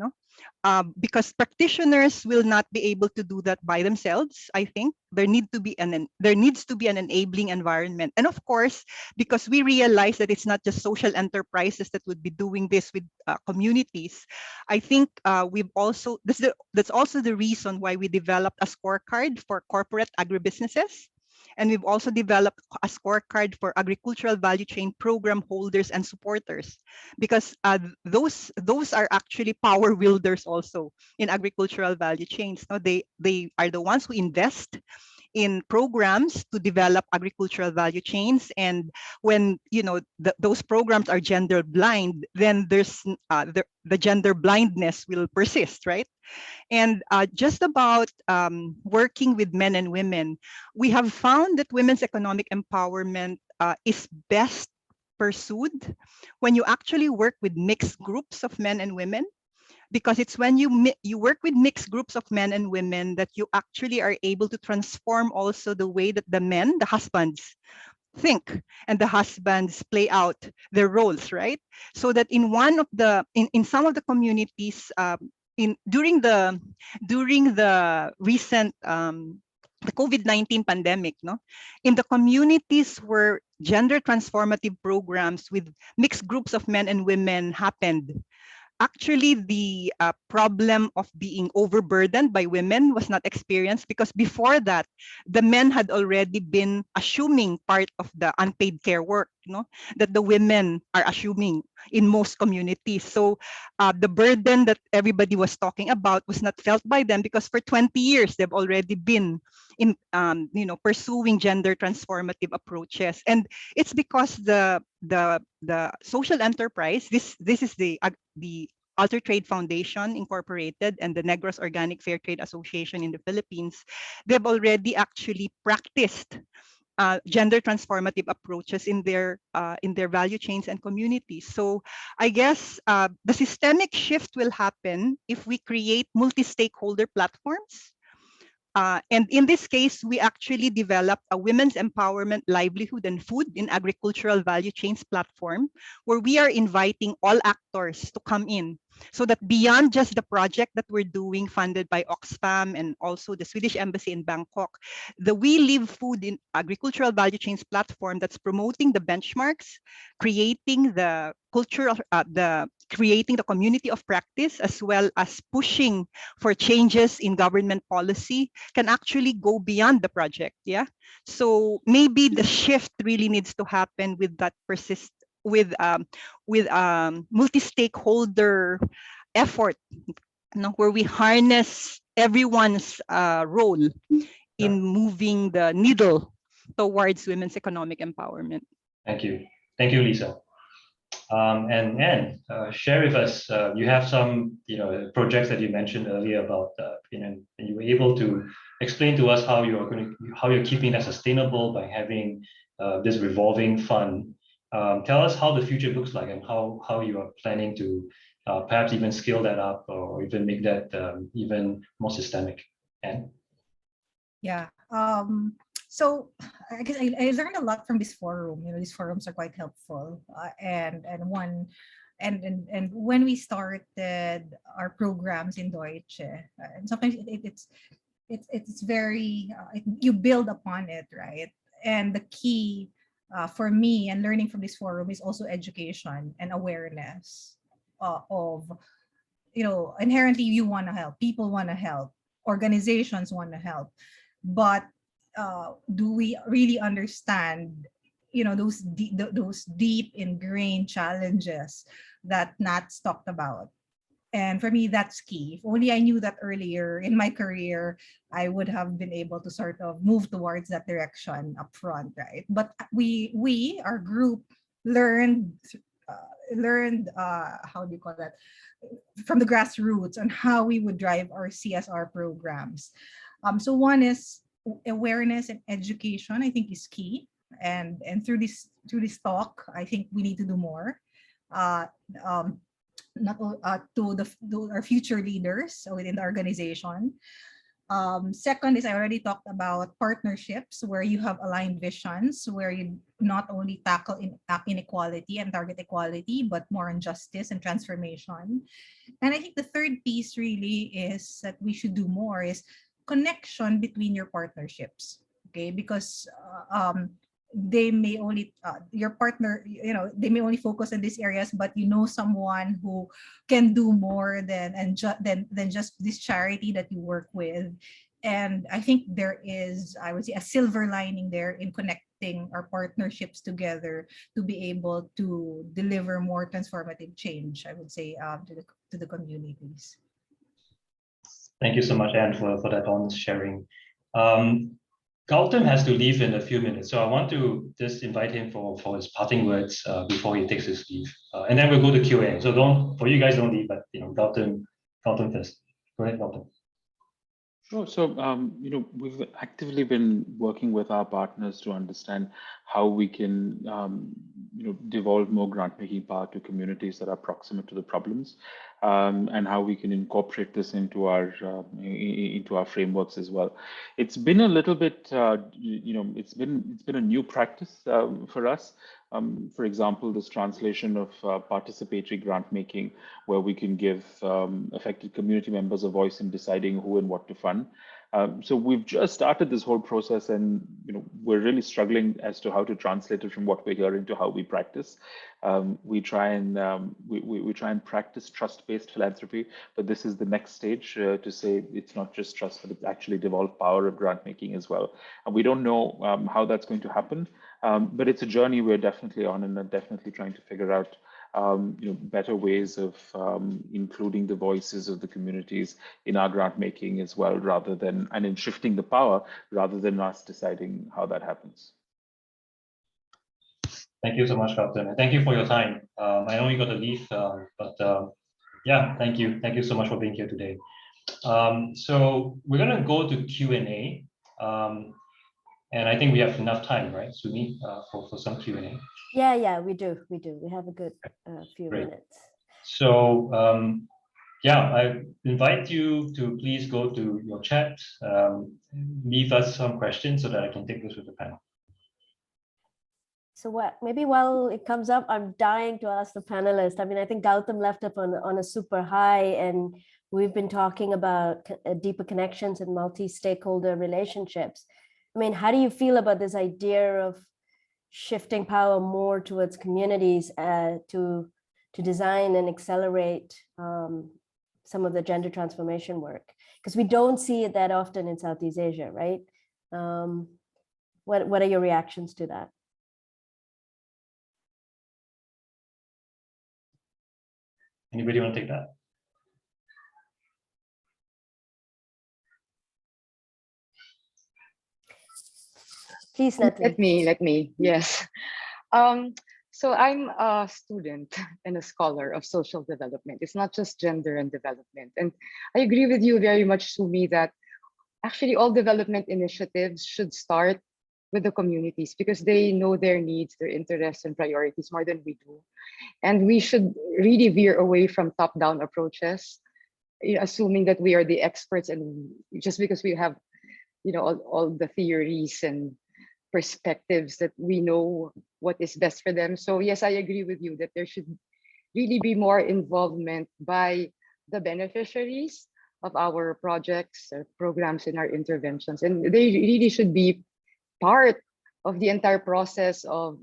[SPEAKER 5] because practitioners will not be able to do that by themselves. I think there needs to be an enabling environment, and of course, because we realize that it's not just social enterprises that would be doing this with communities. I think that's also the reason why we developed a scorecard for corporate agribusinesses. And we've also developed a scorecard for agricultural value chain program holders and supporters, because those are actually power wielders also in agricultural value chains. No, they are the ones who invest in programs to develop agricultural value chains, and when those programs are gender blind, then there's the gender blindness will persist, right? And just about working with men and women, we have found that women's economic empowerment is best pursued when you actually work with mixed groups of men and women, because it's when you work with mixed groups of men and women that you actually are able to transform also the way that the husbands, think, and the husbands play out their roles, right? So that in some of the communities, during the recent the COVID-19 pandemic, in the communities where gender transformative programs with mixed groups of men and women happened, actually the problem of being overburdened by women was not experienced, because before that, the men had already been assuming part of the unpaid care work, that the women are assuming in most communities. So the burden that everybody was talking about was not felt by them, because for 20 years they've already been in pursuing gender transformative approaches. And it's because the social enterprise, this is the Alter Trade Foundation Incorporated and the Negros Organic Fair Trade Association in the Philippines, they've already actually practiced gender transformative approaches in their value chains and communities. So I guess the systemic shift will happen if we create multi-stakeholder platforms. And in this case, we actually developed a women's empowerment, livelihood, and food in agricultural value chains platform, where we are inviting all actors to come in, so that beyond just the project that we're doing funded by Oxfam and also the Swedish Embassy in Bangkok, the We Live Food in Agricultural Value Chains platform that's promoting the benchmarks, creating the cultural, creating the community of practice, as well as pushing for changes in government policy, can actually go beyond the project. Yeah. So maybe the shift really needs to happen with that with multi-stakeholder effort, where we harness everyone's role in moving the needle towards women's economic empowerment.
[SPEAKER 2] Thank you, Lisa. And share with us. You have some, projects that you mentioned earlier about, and you were able to explain to us how you're keeping that sustainable by having this revolving fund. Tell us how the future looks like and how you are planning to perhaps even scale that up or even make that even more systemic. And
[SPEAKER 6] yeah. So I guess I learned a lot from this forum. These forums are quite helpful. And when we started our programs in Deutsche, and sometimes it's very you build upon it, right? And the key for me and learning from this forum is also education and awareness of, inherently you want to help, people want to help, organizations want to help, but do we really understand, those deep ingrained challenges that Nat's talked about? And for me, that's key. If only I knew that earlier in my career, I would have been able to sort of move towards that direction up front, right? But our group learned how do you call that, from the grassroots on how we would drive our CSR programs. So one is awareness and education, I think, is key. And through this talk, I think we need to do more. To our future leaders within the organization. Second is, I already talked about partnerships where you have aligned visions, where you not only tackle inequality and target equality, but more on justice and transformation. And I think the third piece really is that we should do more is connection between your partnerships, okay? Because they may only your partner, they may only focus on these areas, but someone who can do more than just this charity that you work with. And I think there is, I would say, a silver lining there in connecting our partnerships together to be able to deliver more transformative change, I would say, to the communities.
[SPEAKER 2] thank you so much, Anne, for that honest sharing. GAUTAM has to leave in a few minutes, so I want to just invite him for his parting words before he takes his leave, and then we'll go to Q&A. So don't leave, but GAUTAM first. Go ahead, GAUTAM.
[SPEAKER 4] Sure. So, we've actively been working with our partners to understand how we can, devolve more grant-making power to communities that are proximate to the problems, and how we can incorporate this into our frameworks as well. It's been a little bit, it's been a new practice for us. For example, this translation of participatory grant making, where we can give affected community members a voice in deciding who and what to fund. So we've just started this whole process, and we're really struggling as to how to translate it from what we're hearing to how we practice. We try and practice trust-based philanthropy, but this is the next stage to say it's not just trust, but it's actually devolved power of grant making as well. And we don't know how that's going to happen, but it's a journey we're definitely on, and are definitely trying to figure out better ways of including the voices of the communities in our grant making as well, and in shifting the power rather than us deciding how that happens.
[SPEAKER 2] Thank you so much, GAUTAM, and thank you for your time. I know you got to leave, but yeah, thank you so much for being here today. So we're gonna go to Q&A. And I think we have enough time, right, Sumi, for some Q&A.
[SPEAKER 1] Yeah, we do. We have a good few
[SPEAKER 2] Great.
[SPEAKER 1] minutes.
[SPEAKER 2] So yeah, I invite you to please go to your chat, leave us some questions so that I can take this with the panel.
[SPEAKER 1] So maybe while it comes up, I'm dying to ask the panelists. I mean, I think Gautam left up on a super high, and we've been talking about deeper connections and multi-stakeholder relationships. I mean, how do you feel about this idea of shifting power more towards communities to design and accelerate some of the gender transformation work? Because we don't see it that often in Southeast Asia, right? What are your reactions to that?
[SPEAKER 2] Anybody want to take that?
[SPEAKER 1] Please, Nathalie.
[SPEAKER 3] Let me, yes. So I'm a student and a scholar of social development. It's not just gender and development. And I agree with you very much, Sumi, that actually all development initiatives should start with the communities because they know their needs, their interests and priorities more than we do. And we should really veer away from top-down approaches, assuming that we are the experts and just because we have, all the theories and perspectives that we know what is best for them. So yes, I agree with you that there should really be more involvement by the beneficiaries of our projects, programs, and our interventions. And they really should be part of the entire process of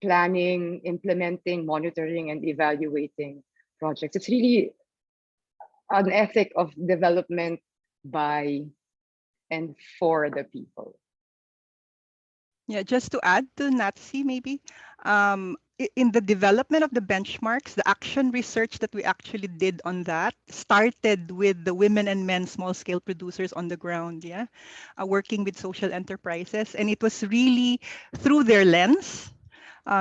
[SPEAKER 3] planning, implementing, monitoring, and evaluating projects. It's really an ethic of development by and for the people.
[SPEAKER 5] Yeah, just to add to Natsi, maybe, in the development of the benchmarks, the action research that we actually did on that started with the women and men small-scale producers on the ground, yeah, working with social enterprises. And it was really through their lens,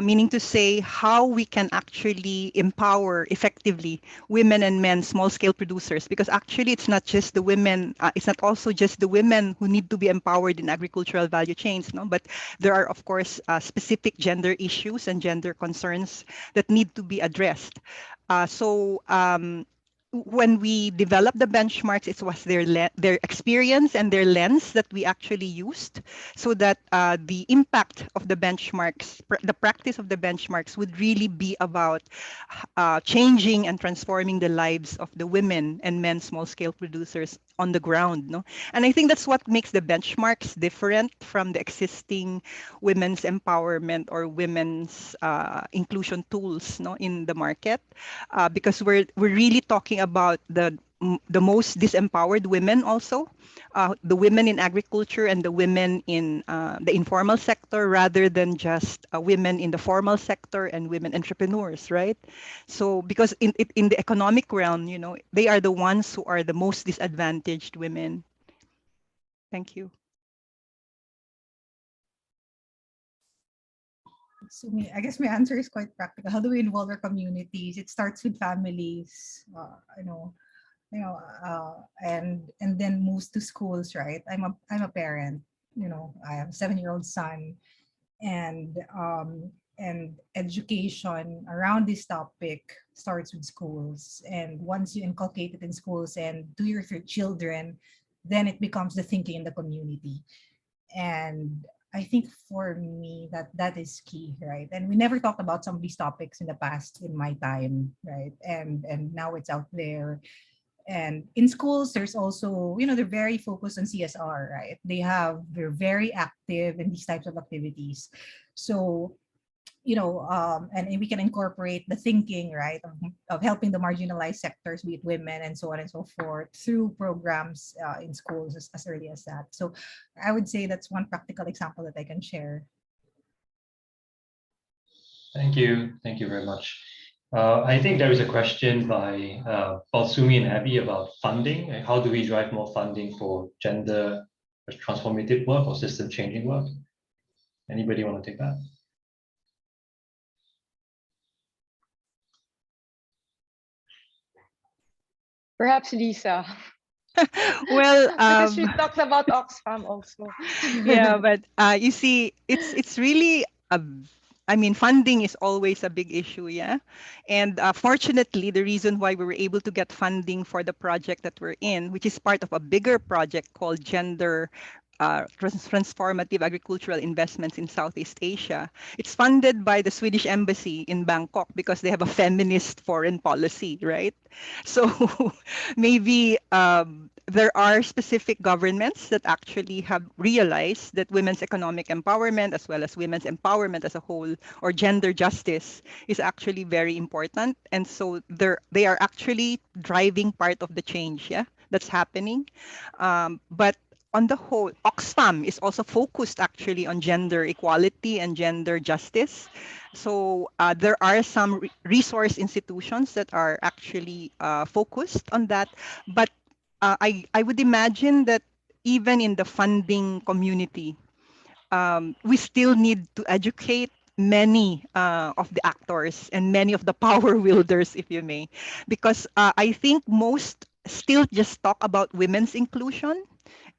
[SPEAKER 5] meaning to say how we can actually empower effectively women and men small-scale producers, because actually it's not just the women, it's not also just the women who need to be empowered in agricultural value chains, no? But there are, of course, specific gender issues and gender concerns that need to be addressed. When we developed the benchmarks, it was their experience and their lens that we actually used, so that the impact of the benchmarks, the practice of the benchmarks would really be about changing and transforming the lives of the women and men small-scale producers on the ground. No? And I think that's what makes the benchmarks different from the existing women's empowerment or women's inclusion tools, no, in the market, because we're really talking about the most disempowered women also, the women in agriculture and the women in the informal sector, rather than just women in the formal sector and women entrepreneurs, right? So because in the economic realm, they are the ones who are the most disadvantaged women. Thank you.
[SPEAKER 6] So I guess my answer is quite practical. How do we involve our communities? It starts with families, and then moves to schools, right? I'm a parent. I have a 7-year-old son, and education around this topic starts with schools. And once you inculcate it in schools and do your children, then it becomes the thinking in the community. And I think for me that is key, right? And we never talked about some of these topics in the past in my time, right? And now it's out there. And in schools, there's also, they're very focused on CSR, right? They're very active in these types of activities. So, and we can incorporate the thinking, right, of helping the marginalized sectors, be it women and so on and so forth, through programs in schools as early as that. So I would say that's one practical example that I can share.
[SPEAKER 2] Thank you. Thank you very much. I think there is a question by Sumi and Abby about funding. How do we drive more funding for gender transformative work or system changing work? Anybody want to take that?
[SPEAKER 3] Perhaps Lisa.
[SPEAKER 5] Well,
[SPEAKER 3] Because she talks about Oxfam also.
[SPEAKER 5] yeah, but you see, it's really a I mean, funding is always a big issue, yeah. And fortunately, the reason why we were able to get funding for the project that we're in, which is part of a bigger project called Gender Transformative Agricultural Investments in Southeast Asia, it's funded by the Swedish Embassy in Bangkok because they have a feminist foreign policy, right? So maybe there are specific governments that actually have realized that women's economic empowerment as well as women's empowerment as a whole or gender justice is actually very important. And so they are actually driving part of the change, yeah, that's happening. But on the whole, Oxfam is also focused actually on gender equality and gender justice. So there are some resource institutions that are actually focused on that. But I would imagine that even in the funding community, we still need to educate many of the actors and many of the power wielders, if you may, because I think most still just talk about women's inclusion,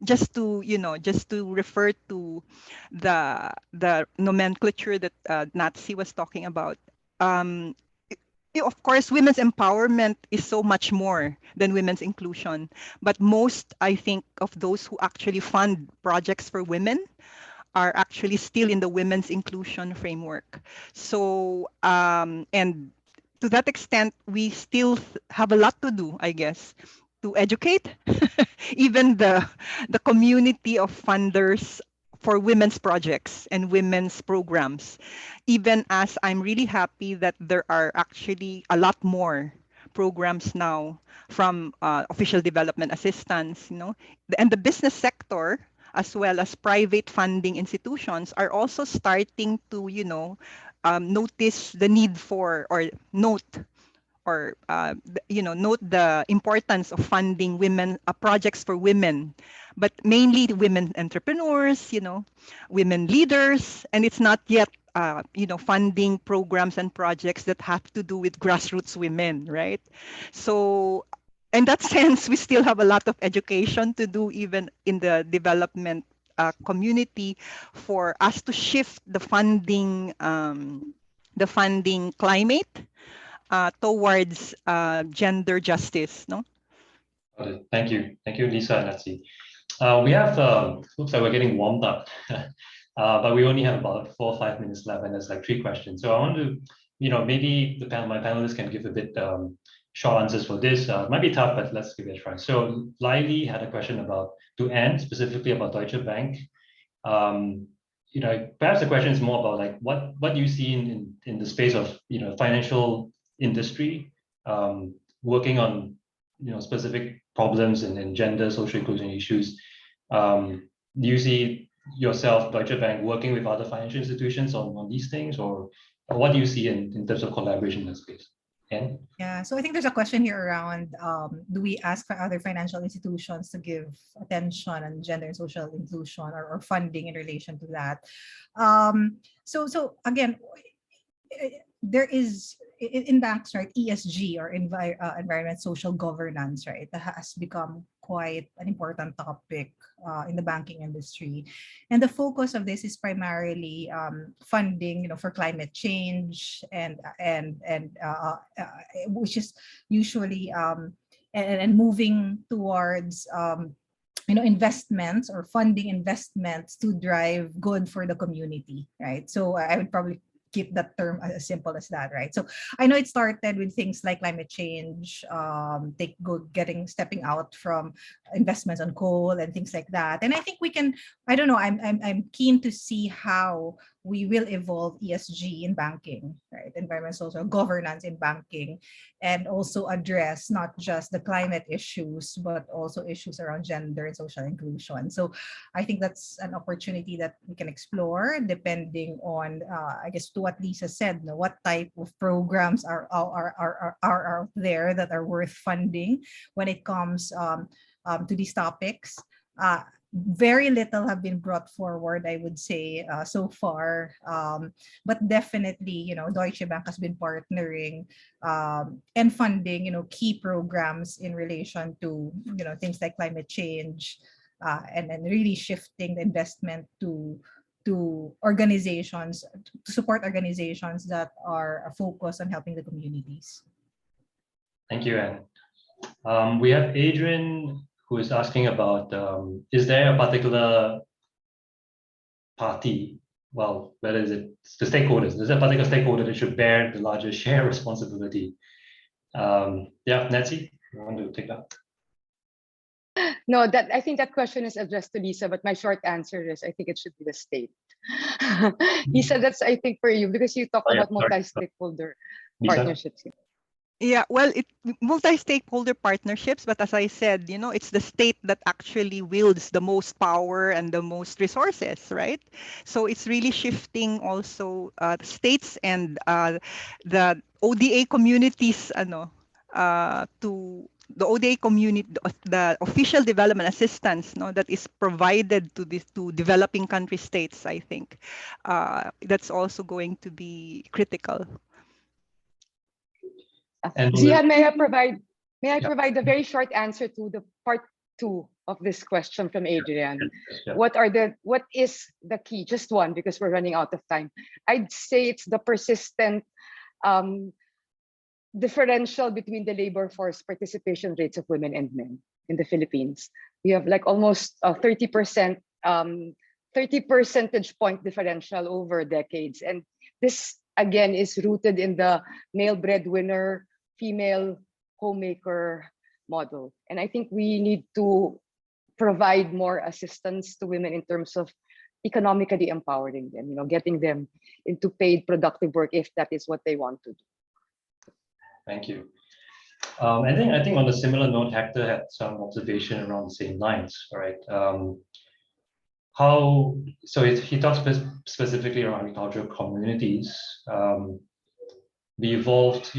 [SPEAKER 5] just to just to refer to the nomenclature that Natsi was talking about. Um, of course, women's empowerment is so much more than women's inclusion. But most, I think, of those who actually fund projects for women are actually still in the women's inclusion framework. So, and to that extent, we still have a lot to do, I guess, to educate even the community of funders for women's projects and women's programs, even as I'm really happy that there are actually a lot more programs now from official development assistance, and the business sector as well as private funding institutions are also starting to, notice the need for or note or note the importance of funding women projects for women, but mainly women entrepreneurs, women leaders, and it's not yet funding programs and projects that have to do with grassroots women, right? So in that sense, we still have a lot of education to do even in the development community for us to shift the funding climate towards gender justice, no?
[SPEAKER 2] Got it. Thank you, Lisa and Natsi. We have looks like we're getting warmed up, but we only have about 4 or 5 minutes left, and there's like 3 questions. So I want to, maybe my panelists can give a bit short answers for this. It might be tough, but let's give it a try. So Laili had a question to Anne, specifically about Deutsche Bank. Perhaps the question is more about like what do you see in the space of financial industry, working on specific problems and gender, social inclusion issues. Do you see yourself, Deutsche Bank, working with other financial institutions on these things, or what do you see in terms of collaboration in that space? Anne?
[SPEAKER 6] Yeah, so I think there's a question here around do we ask for other financial institutions to give attention on gender and social inclusion or funding in relation to that? So again, there is in banks, right, ESG or environment social governance, right, that has become quite an important topic in the banking industry, and the focus of this is primarily funding, for climate change and which is usually and moving towards investments or funding investments to drive good for the community, right? So I would probably keep that term as simple as that, right? So I know it started with things like climate change, stepping out from investments on coal and things like that. And I think we can, I don't know, I'm keen to see how we will evolve ESG in banking, right? Environmental social governance in banking, and also address not just the climate issues, but also issues around gender and social inclusion. So I think that's an opportunity that we can explore depending on, I guess, to what Lisa said, what type of programs are out there that are worth funding when it comes to these topics. very little have been brought forward, I would say, so far. But definitely, Deutsche Bank has been partnering and funding, key programs in relation to, things like climate change, and then really shifting the investment to organizations, to support organizations that are focused on helping the communities.
[SPEAKER 2] Thank you, Anne. We have Adrian who is asking about, is there a particular party, well, whether it's the stakeholders, is there a particular stakeholder that should bear the larger share responsibility? Yeah, Nancy, you want to take that?
[SPEAKER 3] No, I think that question is addressed to Lisa, but my short answer is I think it should be the state. Lisa, that's I think for you, because you talk about multi-stakeholder partnerships.
[SPEAKER 5] Yeah, well, multi-stakeholder partnerships, but as I said, it's the state that actually wields the most power and the most resources, right? So it's really shifting also states and the ODA communities, to the ODA community, the official development assistance, that is provided to developing country states. I think that's also going to be critical.
[SPEAKER 3] ZHIHAN, may I provide a very short answer to the part 2 of this question from Adrian?
[SPEAKER 2] Yeah.
[SPEAKER 3] What is the key? Just one, because we're running out of time. I'd say it's the persistent differential between the labor force participation rates of women and men in the Philippines. We have like almost 30%, 30 percentage point differential over decades. And this again is rooted in the male breadwinner, female homemaker model. And I think we need to provide more assistance to women in terms of economically empowering them, getting them into paid productive work if that is what they want to do.
[SPEAKER 2] Thank you. I think on a similar note, Hector had some observation around the same lines, right? He talks specifically around agricultural communities. Be evolved,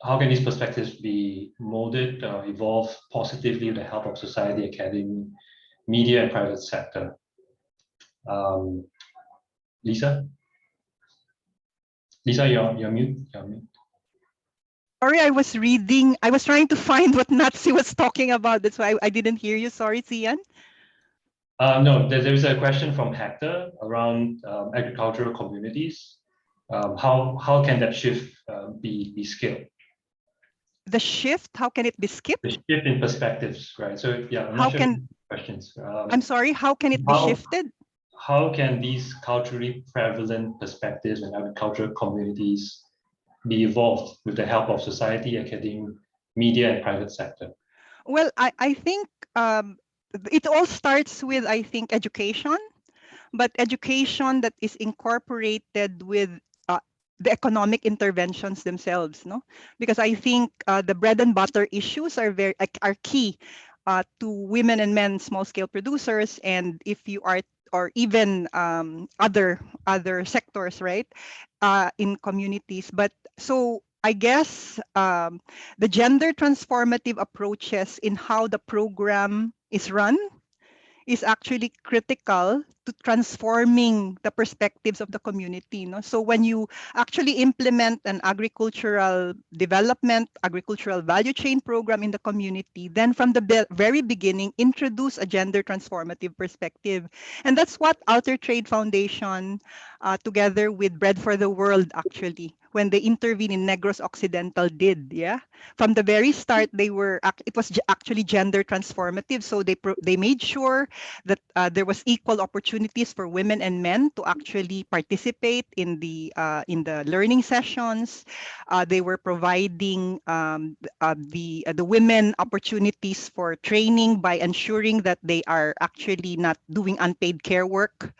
[SPEAKER 2] how can these perspectives be molded, evolve positively with the help of society, academy, media, and private sector? Lisa, you're mute.
[SPEAKER 5] Sorry, I was reading. I was trying to find what Natsi was talking about. That's why I didn't hear you. Sorry, Zian.
[SPEAKER 2] No, there's a question from Hector around agricultural communities. How can that shift be scaled?
[SPEAKER 5] The shift, how can it be skipped?
[SPEAKER 2] The shift in perspectives, right? So yeah, I'm not sure questions.
[SPEAKER 5] I'm sorry, how can it be shifted?
[SPEAKER 2] How can these culturally prevalent perspectives in agricultural communities be evolved with the help of society, academia, media, and private sector?
[SPEAKER 5] Well, I think it all starts with, I think, education, but education that is incorporated with the economic interventions themselves, because I think the bread and butter issues are key to women and men small-scale producers, and if you are, or even other sectors, right, in communities. But so I guess the gender transformative approaches in how the program is run is actually critical to transforming the perspectives of the community. So when you actually implement an agricultural development, agricultural value chain program in the community, then from the very beginning, introduce a gender transformative perspective. And that's what Alter Trade Foundation, together with Bread for the World, actually, when they intervened in Negros Occidental, did. Yeah, from the very start, it was actually gender transformative. So they made sure that there was equal opportunities for women and men to actually participate in the learning sessions. They were providing the women opportunities for training by ensuring that they are actually not doing unpaid care work.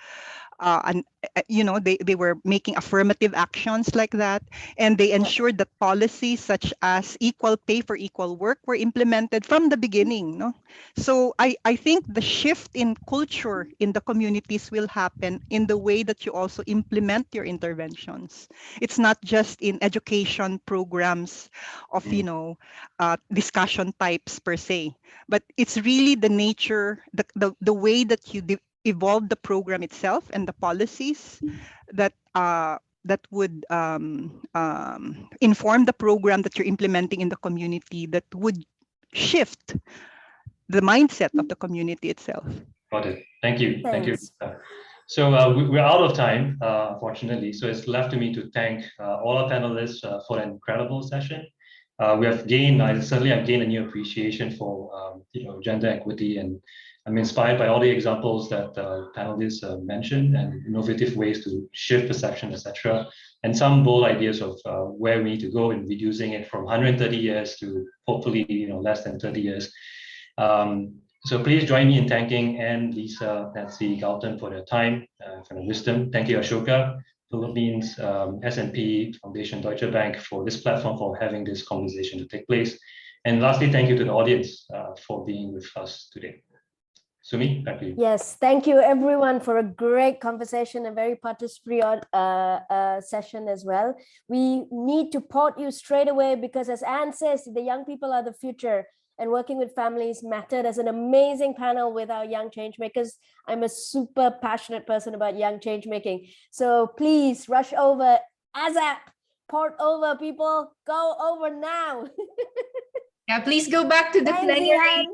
[SPEAKER 5] they were making affirmative actions like that, and they ensured that policies such as equal pay for equal work were implemented from the beginning. No? So I think the shift in culture in the communities will happen in the way that you also implement your interventions. It's not just in education programs of discussion types per se, but it's really the nature, the way that you evolve the program itself and the policies that would inform the program that you're implementing in the community, that would shift the mindset of the community itself.
[SPEAKER 2] Got it. Thank you. Thank you.
[SPEAKER 1] Thanks.
[SPEAKER 2] So we're out of time, unfortunately. So it's left to me to thank all our panelists for an incredible session. We have gained, certainly I've gained a new appreciation for gender equity, and I'm inspired by all the examples that panelists mentioned, and innovative ways to shift perception, etc. And some bold ideas of where we need to go in reducing it from 130 years to hopefully less than 30 years. So please join me in thanking Anne, Lisa, Nancy, GAUTAM for their time, for their wisdom. Thank you, Ashoka, Philippines, S&P Foundation, Deutsche Bank for this platform, for having this conversation to take place. And lastly, thank you to the audience for being with us today. Sumi, back to you.
[SPEAKER 1] Yes, thank you everyone for a great conversation, a very participatory session as well. We need to port you straight away because, as Anne says, the young people are the future, and working with families mattered. As an amazing panel with our young change makers. I'm a super passionate person about young change making. So please rush over, ASAP, port over, people, go over now.
[SPEAKER 7] Yeah, please go back to the plenary.
[SPEAKER 1] ZHIHAN.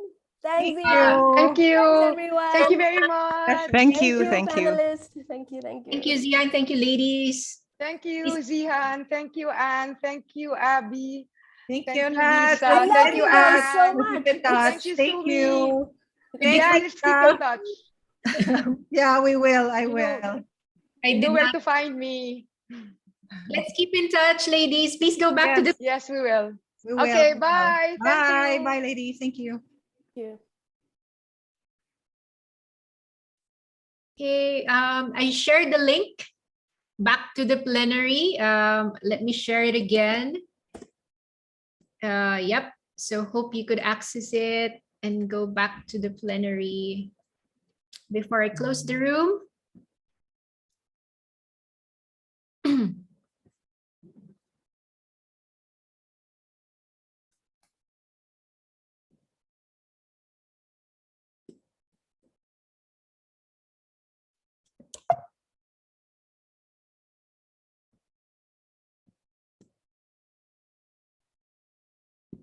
[SPEAKER 1] Thanks,
[SPEAKER 6] Thank
[SPEAKER 1] ZHIHAN.
[SPEAKER 6] you.
[SPEAKER 3] Thank you.
[SPEAKER 1] Thanks, everyone.
[SPEAKER 3] Thank you very much.
[SPEAKER 5] Thank you.
[SPEAKER 1] Panelists. Thank you.
[SPEAKER 7] Thank you, Zian. Thank you, ladies.
[SPEAKER 3] Thank you, ZHIHAN. Thank you, Anne. Thank you, Abby.
[SPEAKER 6] Thank
[SPEAKER 3] Thank
[SPEAKER 6] you,
[SPEAKER 3] you,
[SPEAKER 6] Nat.
[SPEAKER 3] Lisa.
[SPEAKER 1] I love
[SPEAKER 3] Thank
[SPEAKER 1] you
[SPEAKER 3] you,
[SPEAKER 1] guys so
[SPEAKER 3] Anne.
[SPEAKER 1] much.
[SPEAKER 6] Keep in touch.
[SPEAKER 3] Thank you,
[SPEAKER 6] Thank
[SPEAKER 3] Sumi.
[SPEAKER 6] you.
[SPEAKER 3] Yeah, let's keep in touch.
[SPEAKER 6] Yeah, we will. I
[SPEAKER 3] You know-
[SPEAKER 6] will.
[SPEAKER 7] I
[SPEAKER 3] You know
[SPEAKER 7] did
[SPEAKER 3] where
[SPEAKER 7] not.
[SPEAKER 3] to find me.
[SPEAKER 7] Let's keep in touch, ladies. Please go back to the.
[SPEAKER 3] Yes, we will.
[SPEAKER 6] We will.
[SPEAKER 3] Okay,
[SPEAKER 6] we will.
[SPEAKER 3] bye. Thank
[SPEAKER 6] Bye.
[SPEAKER 3] you.
[SPEAKER 6] Bye, ladies. Thank you.
[SPEAKER 1] Thank you.
[SPEAKER 7] Okay, I shared the link back to the plenary. Let me share it again. Yep. So hope you could access it and go back to the plenary before I close the room.